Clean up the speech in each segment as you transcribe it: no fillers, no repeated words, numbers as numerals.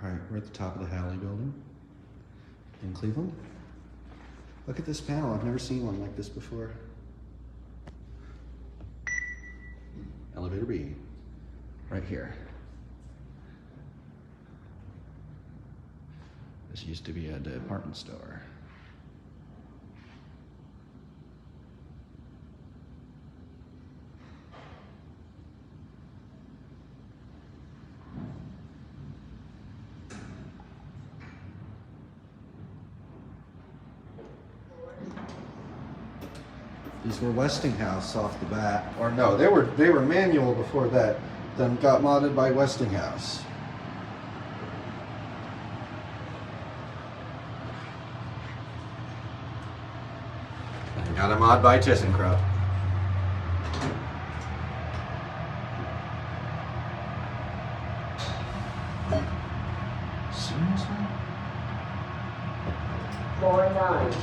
All right, we're at the top of the Halle building in Cleveland. Look at this panel. I've never seen one like this before. Elevator B, right here. This used to be a department store. These were Westinghouse off the bat, or no, they were manual before that, then got modded by Westinghouse. And got a mod by ThyssenKrupp. Seriously? 49.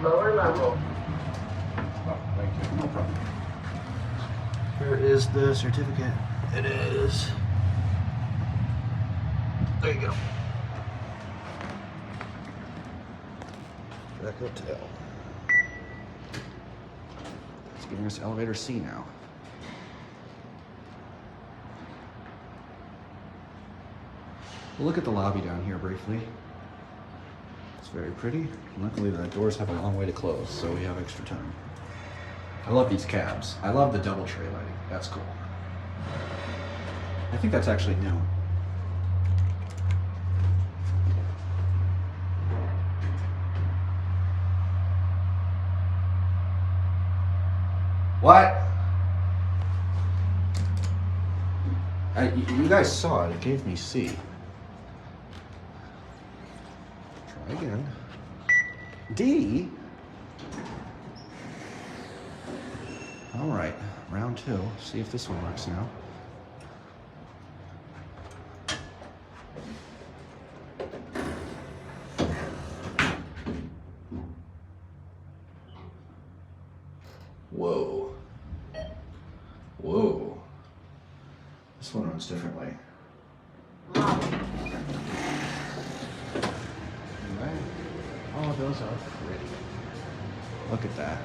Lower level. Oh, thank you. No problem. Where is the certificate? It is. There you go. Back hotel. It's giving us elevator C now. We'll look at the lobby down here briefly. It's very pretty. Luckily the doors have a long way to close, so we have extra time. I love these cabs. I love the double tray lighting. That's cool. I think that's actually new. What? You guys saw it. It gave me C. Try again. D? All right, round 2. See if this one works now. Whoa. Whoa. This one runs differently. Right. Oh, those are pretty. Look at that.